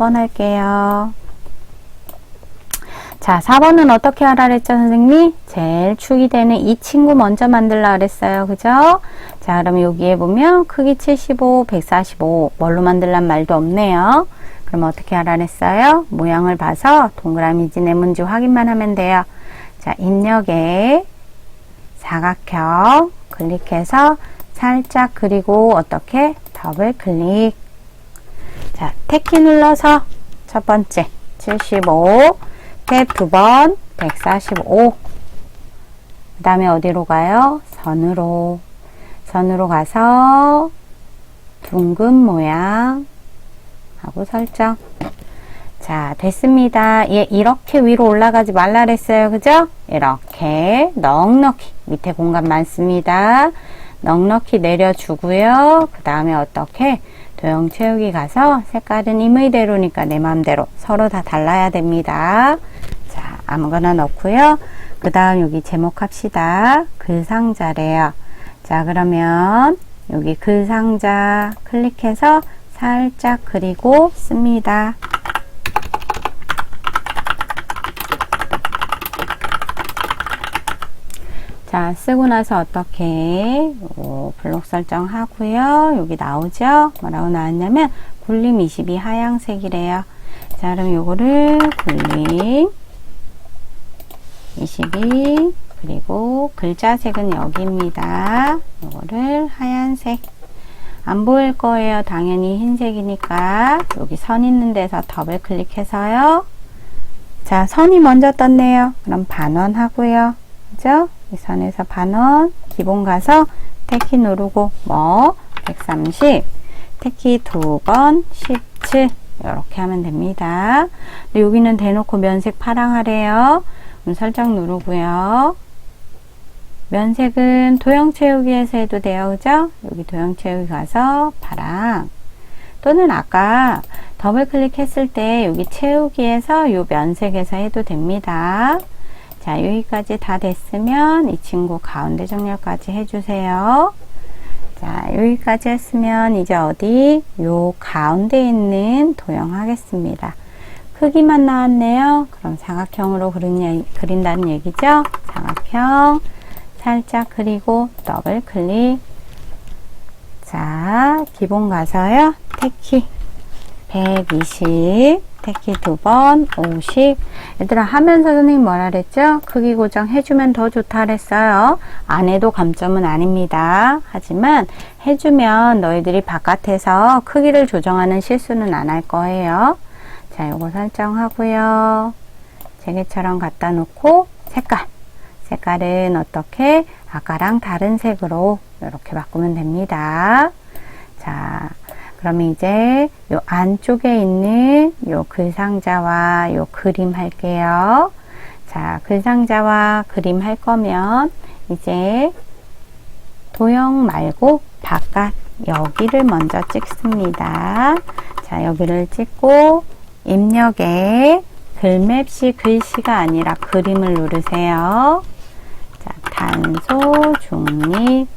4번 할게요. 자, 4번은 어떻게 하라 그랬죠, 선생님이? 제일 축이 되는 이 친구 먼저 만들라 그랬어요. 그죠? 자, 그럼 여기에 보면 크기 75, 145 뭘로 만들란 말도 없네요. 그럼 어떻게 하라 그랬어요? 모양을 봐서 동그라미인지 네모인지 확인만 하면 돼요. 자, 입력에 사각형 클릭해서 살짝 그리고 어떻게? 더블 클릭. 자, 탭키 눌러서 첫 번째 75, 탭 두 번 145. 그 다음에 어디로 가요? 선으로 가서 둥근 모양 하고 설정. 자, 됐습니다. 얘 이렇게 위로 올라가지 말라 그랬어요. 그죠? 이렇게 넉넉히 밑에 공간 많습니다. 넉넉히 내려주고요. 그 다음에 어떻게? 도형 채우기 가서 색깔은 임의대로니까 내 마음대로 서로 다 달라야 됩니다. 자, 아무거나 넣고요. 그 다음 여기 제목합시다. 글상자래요. 자, 그러면 여기 글상자 클릭해서 살짝 그리고 씁니다. 자, 쓰고 나서 어떻게 블록 설정하고요. 여기 나오죠? 뭐라고 나왔냐면 굴림 22 하양색이래요. 자, 그럼 요거를 굴림 22 그리고 글자색은 여기입니다. 요거를 하얀색. 안 보일 거예요. 당연히 흰색이니까 여기 선 있는 데서 더블 클릭해서요. 자, 선이 먼저 떴네요. 그럼 반원 하고요. 그죠? 이 선에서 반원, 기본 가서 탭키 누르고 130, 탭키 두 번 17 이렇게 하면 됩니다. 근데 여기는 대놓고 면색 파랑 하래요. 그럼 설정 누르고요. 면색은 도형 채우기에서 해도 돼요. 그죠? 여기 도형 채우기 가서 파랑, 또는 아까 더블 클릭했을 때 여기 채우기에서 요 면색에서 해도 됩니다. 자, 여기까지 다 됐으면 이 친구 가운데 정렬까지 해주세요. 자, 여기까지 했으면 이제 어디? 요 가운데 있는 도형 하겠습니다. 크기만 나왔네요. 그럼 사각형으로 그린다는 얘기죠. 사각형 살짝 그리고 더블 클릭. 자, 기본 가서요. 탭키 120, 탭키 두 번 50. 얘들아, 하면서 선생님 뭐라 그랬죠? 크기 고정 해주면 더 좋다 그랬어요. 안 해도 감점은 아닙니다. 하지만 해주면 너희들이 바깥에서 크기를 조정하는 실수는 안 할 거예요. 자, 요거 설정하고요. 제게처럼 갖다 놓고 색깔은 어떻게? 아까랑 다른 색으로 이렇게 바꾸면 됩니다. 자, 그러면 이제 요 안쪽에 있는 요 글상자와 요 그림 할게요. 자, 글상자와 그림 할 거면 이제 도형 말고 바깥 여기를 먼저 찍습니다. 자, 여기를 찍고 입력에 글맵시 글씨가 아니라 그림을 누르세요. 자, 단소 중립.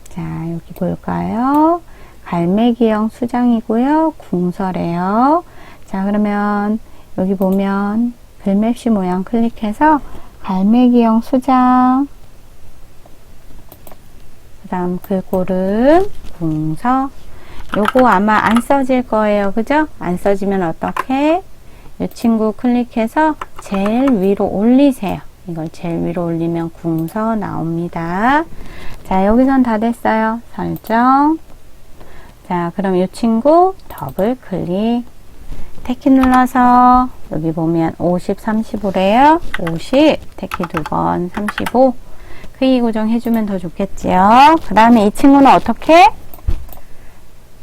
자, 여기 볼까요? 갈매기형 수장이고요. 궁서래요. 자, 그러면 여기 보면 글맵시 모양 클릭해서 갈매기형 수장, 그 다음 글꼴은 궁서. 요거 아마 안 써질 거예요. 그죠? 안 써지면 어떻게? 이 친구 클릭해서 제일 위로 올리세요. 이걸 제일 위로 올리면 궁서 나옵니다. 자, 여기선 다 됐어요. 설정. 자, 그럼 이 친구 더블 클릭. 탭키 눌러서 여기 보면 50, 35래요. 50, 탭키 두 번 35. 크기 고정 해주면 더 좋겠지요. 그 다음에 이 친구는 어떻게?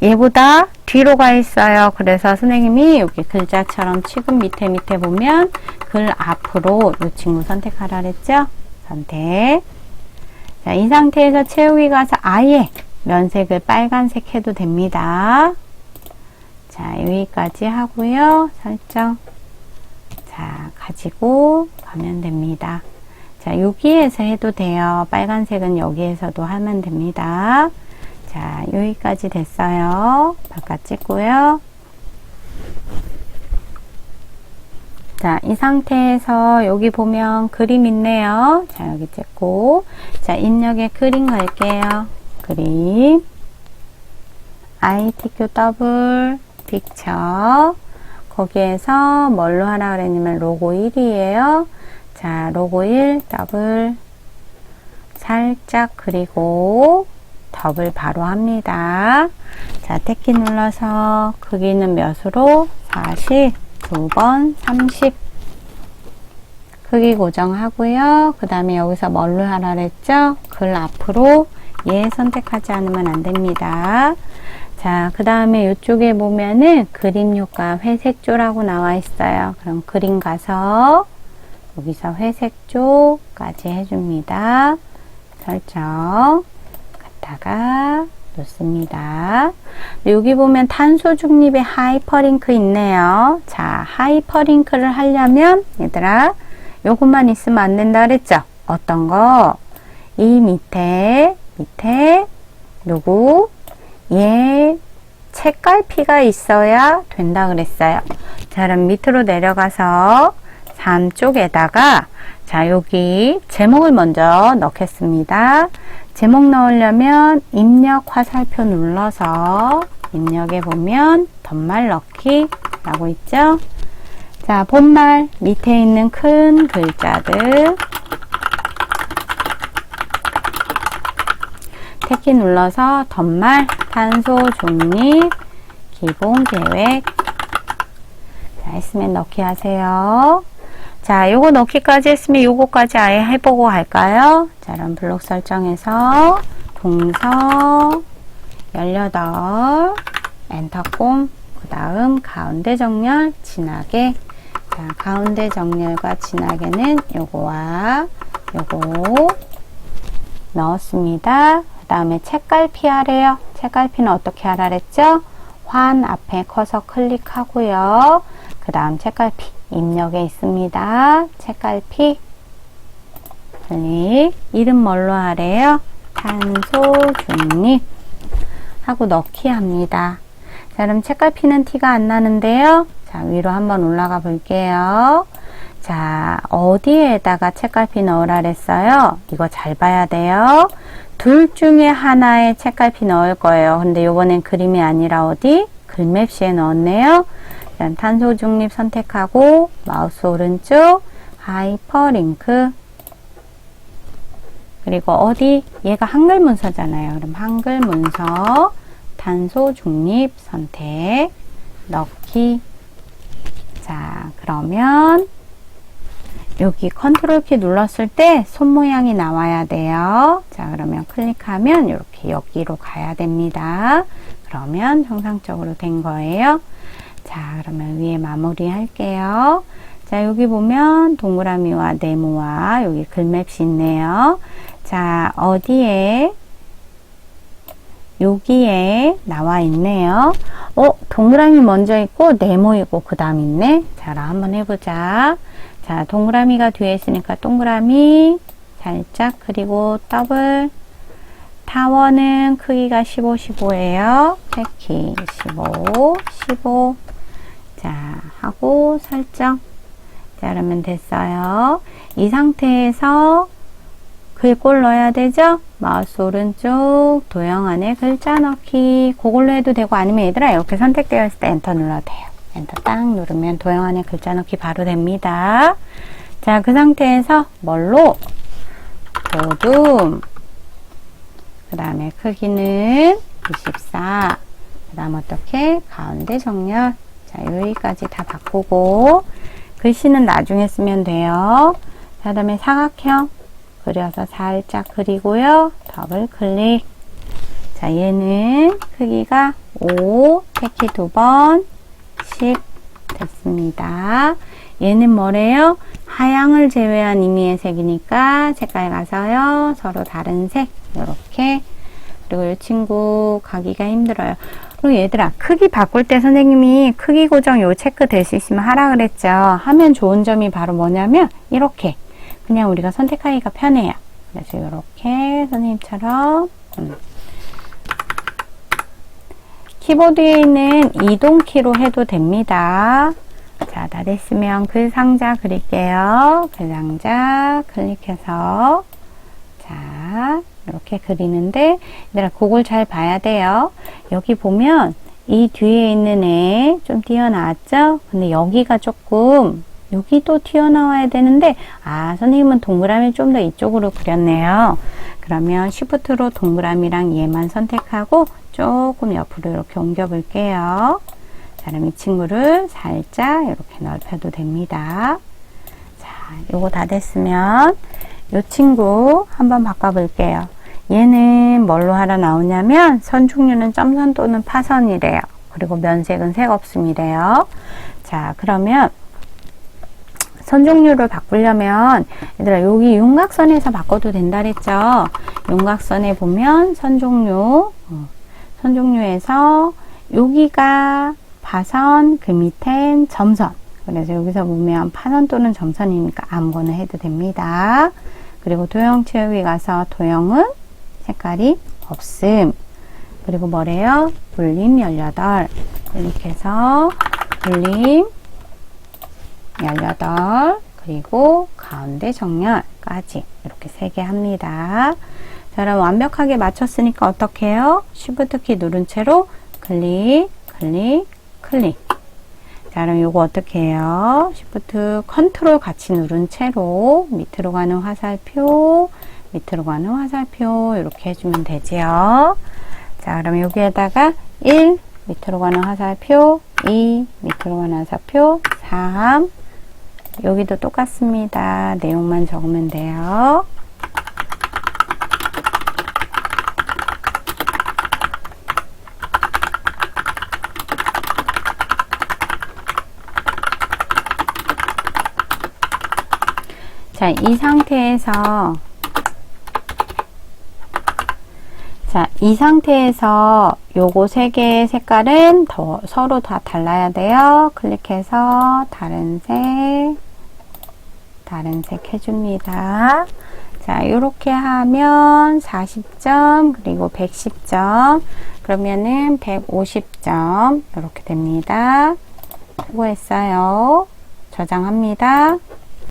얘보다 뒤로 가 있어요. 그래서 선생님이 여기 글자처럼 지금 밑에 보면 글 앞으로 이 친구 선택하라 그랬죠? 선택. 자, 이 상태에서 채우기 가서 아예 면색을 빨간색 해도 됩니다. 자, 여기까지 하고요. 설정. 자, 가지고 가면 됩니다. 자, 여기에서 해도 돼요. 빨간색은 여기에서도 하면 됩니다. 자, 여기까지 됐어요. 바깥 찍고요. 자, 이 상태에서 여기 보면 그림 있네요. 자, 여기 찍고. 자, 입력에 그림 갈게요. 그림. ITQ 더블 픽처. 거기에서 뭘로 하라 그랬냐면 로고 1이에요. 자, 로고 1 더블 살짝 그리고 더블 바로 합니다. 자, 탭키 눌러서 크기는 몇으로? 40, 2번 30 크기 고정하고요. 그 다음에 여기서 뭘로 하라 그랬죠? 글 앞으로 얘 선택하지 않으면 안 됩니다. 자, 그 다음에 이쪽에 보면은 그림 효과 회색조라고 나와 있어요. 그럼 그림 가서 여기서 회색조까지 해줍니다. 설정 갖다가 놓습니다. 여기 보면 탄소 중립에 하이퍼링크 있네요. 자, 하이퍼링크를 하려면 얘들아 요것만 있으면 안 된다 그랬죠? 어떤 거? 이 밑에 누구? 얘 책갈피가 있어야 된다 그랬어요. 자, 그럼 밑으로 내려가서 3 쪽에다가 자, 여기 제목을 먼저 넣겠습니다. 제목 넣으려면 입력 화살표 눌러서 입력에 보면 덧말 넣기 라고 있죠. 자, 본말 밑에 있는 큰 글자들 탭키 눌러서 덧말 탄소 중립 기본 계획 자, 했으면 넣기 하세요. 자, 요거 넣기까지 했으면 요거까지 아예 해보고 갈까요? 자, 그럼 블록 설정해서 동서 18 엔터 꼼 그 다음 가운데 정렬 진하게 자, 가운데 정렬과 진하게는 요거와 요거 넣었습니다. 그 다음에 책갈피 하래요. 책갈피는 어떻게 하라 그랬죠? 환 앞에 커서 클릭하고요. 그 다음 책갈피 입력에 있습니다. 책갈피 클릭 이름 뭘로 하래요? 탄소 중립 하고 넣기 합니다. 자, 그럼 책갈피는 티가 안 나는데요. 자, 위로 한번 올라가 볼게요. 자, 어디에다가 책갈피 넣으라 그랬어요? 이거 잘 봐야 돼요. 둘 중에 하나에 책갈피 넣을 거예요. 근데 요번엔 그림이 아니라 어디? 글맵시에 넣었네요. 탄소 중립 선택하고 마우스 오른쪽 하이퍼링크 그리고 어디? 얘가 한글 문서잖아요. 그럼 한글 문서 탄소 중립 선택 넣기 자, 그러면 여기 컨트롤 키 눌렀을 때 손 모양이 나와야 돼요. 자, 그러면 클릭하면 이렇게 여기로 가야 됩니다. 그러면 정상적으로 된 거예요. 자, 그러면 위에 마무리 할게요. 자, 여기 보면 동그라미와 네모와 여기 글맵시 있네요. 자, 어디에? 여기에 나와 있네요. 동그라미 먼저 있고 네모 있고 그 다음 있네. 자, 그럼 한번 해보자. 자, 동그라미가 뒤에 있으니까 동그라미 살짝 그리고 더블 타원은 크기가 15, 15예요. 탭키 15, 15 자, 하고 설정 자, 그러면 됐어요. 이 상태에서 글꼴 넣어야 되죠? 마우스 오른쪽 도형 안에 글자 넣기 그걸로 해도 되고 아니면 얘들아 이렇게 선택되어 있을 때 엔터 눌러도 돼요. 엔터 딱 누르면 도형 안에 글자 넣기 바로 됩니다. 자, 그 상태에서 뭘로? 도둠 그 다음에 크기는 24 그 다음 어떻게? 가운데 정렬 자, 여기까지 다 바꾸고 글씨는 나중에 쓰면 돼요. 자, 그 다음에 사각형 그려서 살짝 그리고요. 더블 클릭 자, 얘는 크기가 5 탭키 2번 10 됐습니다. 얘는 뭐래요? 하양을 제외한 임의의 색이니까 색깔 가서요. 서로 다른 색 이렇게 그리고 이 친구 가기가 힘들어요. 그리고 얘들아 크기 바꿀 때 선생님이 크기 고정 요 체크 될 수 있으면 하라 그랬죠. 하면 좋은 점이 바로 뭐냐면 이렇게 그냥 우리가 선택하기가 편해요. 그래서 이렇게 선생님처럼 키보드에 있는 이동키로 해도 됩니다. 자, 다 됐으면 그 상자 그릴게요. 그 상자 클릭해서 자, 이렇게 그리는데 얘들아 그걸 잘 봐야 돼요. 여기 보면 이 뒤에 있는 애 좀 튀어나왔죠? 근데 여기가 조금 여기도 튀어나와야 되는데 선생님은 동그라미 좀 더 이쪽으로 그렸네요. 그러면 Shift로 동그라미랑 얘만 선택하고 조금 옆으로 이렇게 옮겨 볼게요. 자, 그럼 이 친구를 살짝 이렇게 넓혀도 됩니다. 자, 요거 다 됐으면 요 친구 한번 바꿔 볼게요. 얘는 뭘로 하러 나오냐면 선 종류는 점선 또는 파선이래요. 그리고 면색은 색 없음이래요. 자, 그러면 선 종류를 바꾸려면 얘들아 여기 윤곽선에서 바꿔도 된다 그랬죠. 윤곽선에 보면 선 종류에서 여기가 파선, 그 밑엔 점선. 그래서 여기서 보면 파선 또는 점선이니까 아무거나 해도 됩니다. 그리고 도형 채우기 가서 도형은 색깔이 없음. 그리고 뭐래요? 불림 18. 이렇게 해서 불림 18 그리고 가운데 정렬까지 이렇게 3개 합니다. 자, 그럼 완벽하게 맞췄으니까 어떻게 해요? Shift 키 누른 채로 클릭, 클릭, 클릭. 자, 그럼 요거 어떻게 해요? Shift 컨트롤 같이 누른 채로 밑으로 가는 화살표, 밑으로 가는 화살표 이렇게 해주면 되지요. 자, 그럼 여기에다가 1 밑으로 가는 화살표, 2 밑으로 가는 화살표, 3 여기도 똑같습니다. 내용만 적으면 돼요. 자, 이 상태에서 요거 3개의 색깔은 서로 다 달라야 돼요. 클릭해서 다른 색 해줍니다. 자, 이렇게 하면 40점, 그리고 110점, 그러면은 150점, 이렇게 됩니다. 수고했어요. 저장합니다.